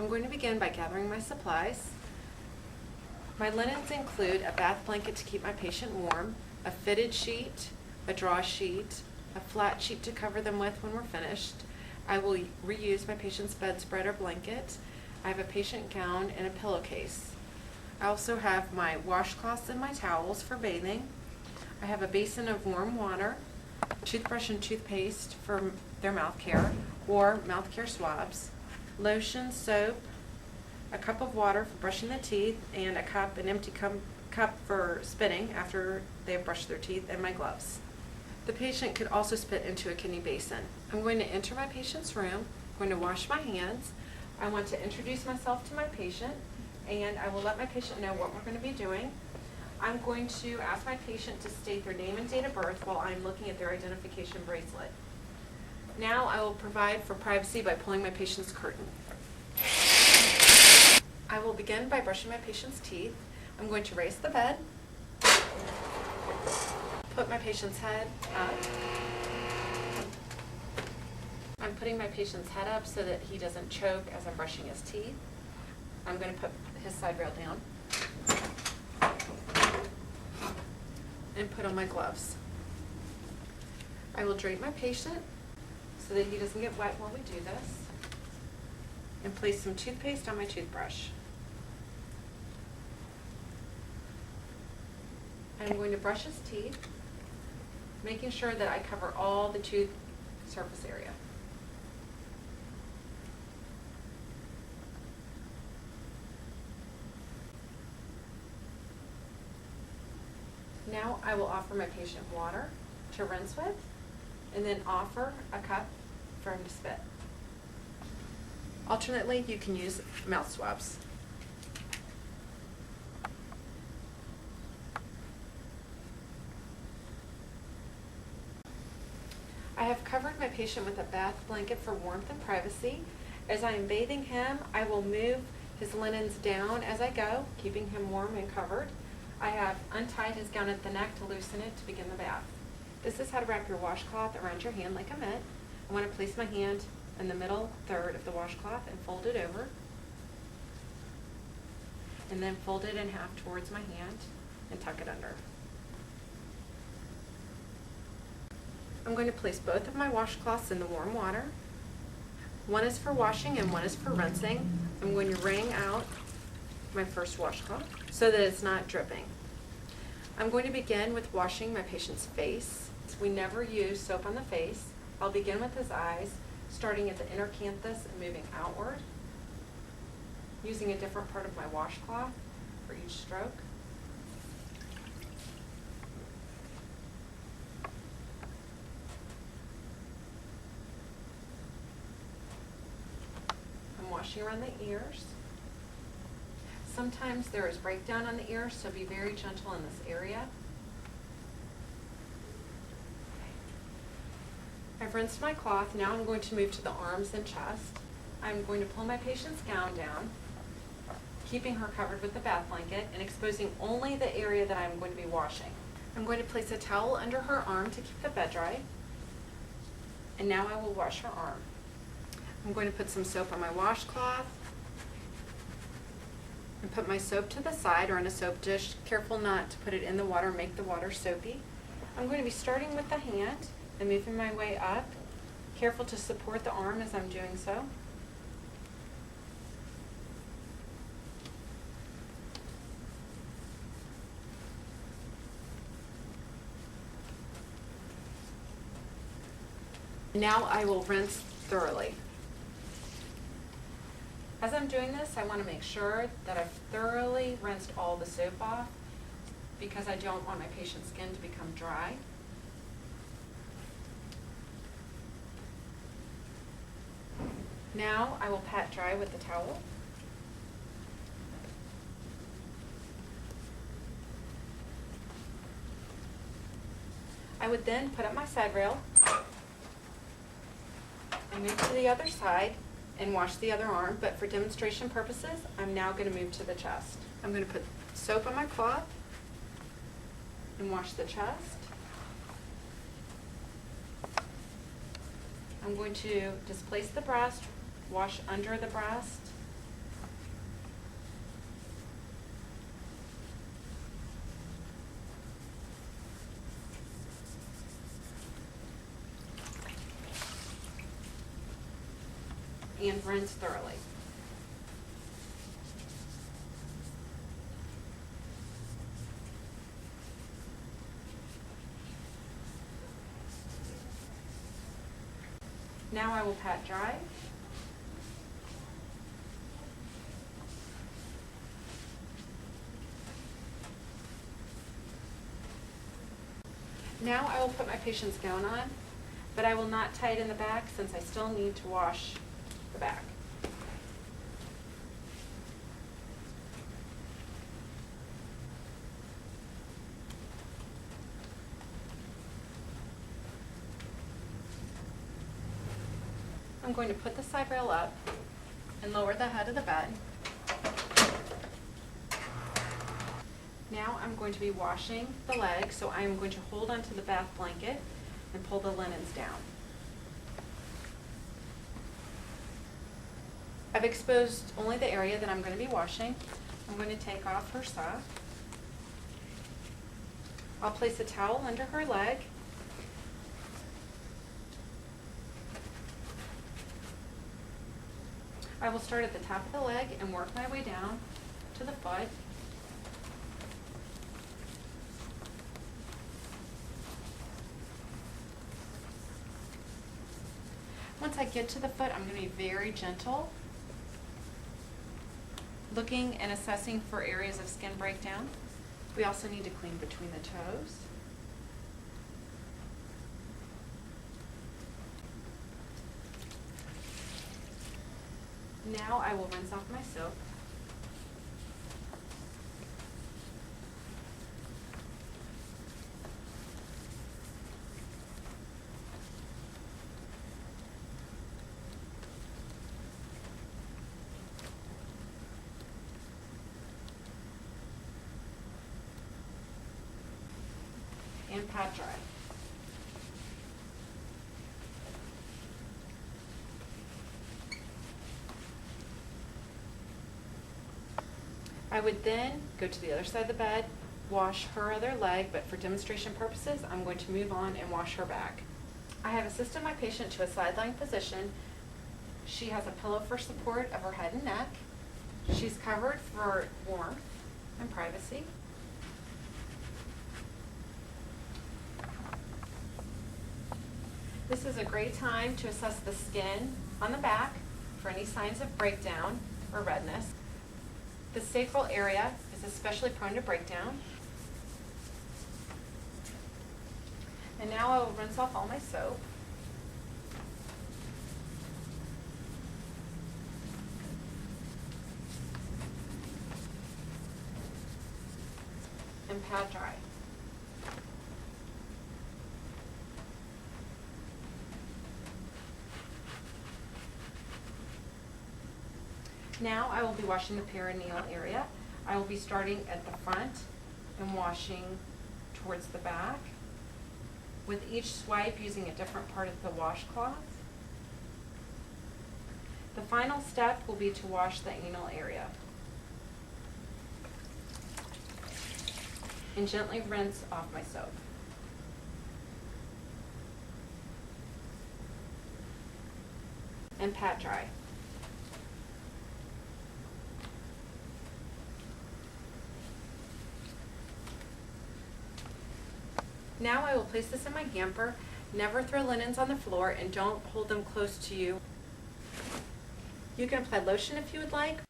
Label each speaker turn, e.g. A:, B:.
A: I'm going to begin by gathering my supplies. My linens include a bath blanket to keep my patient warm, a fitted sheet, a draw sheet, a flat sheet to cover them with when we're finished. I will reuse my patient's bedspread or blanket. I have a patient gown and a pillowcase. I also have my washcloths and my towels for bathing. I have a basin of warm water, toothbrush and toothpaste for their mouth care or mouth care swabs, lotion, soap, a cup of water for brushing the teeth, and an empty cup for spitting after they have brushed their teeth, and my gloves. The patient could also spit into a kidney basin. I'm going to enter my patient's room. I'm going to wash my hands. I want to introduce myself to my patient, and I will let my patient know what we're going to be doing. I'm going to ask my patient to state their name and date of birth while I'm looking at their identification bracelet. Now I will provide for privacy by pulling my patient's curtain. I will begin by brushing my patient's teeth. I'm going to raise the bed, put my patient's head up. I'm putting my patient's head up so that he doesn't choke as I'm brushing his teeth. I'm going to put his side rail down and put on my gloves. I will drape my patient so that he doesn't get wet while we do this, and place some toothpaste on my toothbrush. I'm going to brush his teeth, making sure that I cover all the tooth surface area. Now I will offer my patient water to rinse with, and then offer a cup for him to spit. Alternately, you can use mouth swabs. I have covered my patient with a bath blanket for warmth and privacy. As I am bathing him, I will move his linens down as I go, keeping him warm and covered. I have untied his gown at the neck to loosen it to begin the bath. This is how to wrap your washcloth around your hand like a mitt. I want to place my hand in the middle third of the washcloth and fold it over, and then fold it in half towards my hand and tuck it under. I'm going to place both of my washcloths in the warm water. One is for washing and one is for rinsing. I'm going to wring out my first washcloth so that it's not dripping. I'm going to begin with washing my patient's face. We never use soap on the face. I'll begin with his eyes, starting at the inner canthus and moving outward, using a different part of my washcloth for each stroke. I'm washing around the ears. Sometimes there is breakdown on the ears, so be very gentle in this area. I've rinsed my cloth. Now I'm going to move to the arms and chest. I'm going to pull my patient's gown down, keeping her covered with the bath blanket and exposing only the area that I'm going to be washing. I'm going to place a towel under her arm to keep the bed dry, and now I will wash her arm. I'm going to put some soap on my washcloth and put my soap to the side or in a soap dish. Careful not to put it in the water, make the water soapy. I'm going to be starting with the hand and moving my way up. Careful to support the arm as I'm doing so. Now I will rinse thoroughly. As I'm doing this, I want to make sure that I've thoroughly rinsed all the soap off because I don't want my patient's skin to become dry. Now I will pat dry with the towel. I would then put up my side rail and move to the other side and wash the other arm, but for demonstration purposes, I'm now going to move to the chest. I'm going to put soap on my cloth and wash the chest. I'm going to displace the breast, wash under the breast, and rinse thoroughly. Now I will pat dry. Now I will put my patient's gown on, but I will not tie it in the back since I still need to wash the back. I'm going to put the side rail up and lower the head of the bed. Now I'm going to be washing the leg, so I am going to hold onto the bath blanket and pull the linens down. I've exposed only the area that I'm going to be washing. I'm going to take off her sock. I'll place a towel under her leg. I will start at the top of the leg and work my way down to the foot. Once I get to the foot, I'm going to be very gentle, looking and assessing for areas of skin breakdown. We also need to clean between the toes. Now I will rinse off my soap. And pat dry. I would then go to the other side of the bed, wash her other leg, but for demonstration purposes, I'm going to move on and wash her back. I have assisted my patient to a side-lying position. She has a pillow for support of her head and neck. She's covered for warmth and privacy. This is a great time to assess the skin on the back for any signs of breakdown or redness. The sacral area is especially prone to breakdown. And now I will rinse off all my soap. And pat dry. Now I will be washing the perineal area. I will be starting at the front and washing towards the back, with each swipe using a different part of the washcloth. The final step will be to wash the anal area. And gently rinse off my soap. And pat dry. Now I will place this in my hamper. Never throw linens on the floor and don't hold them close to you. You can apply lotion if you would like,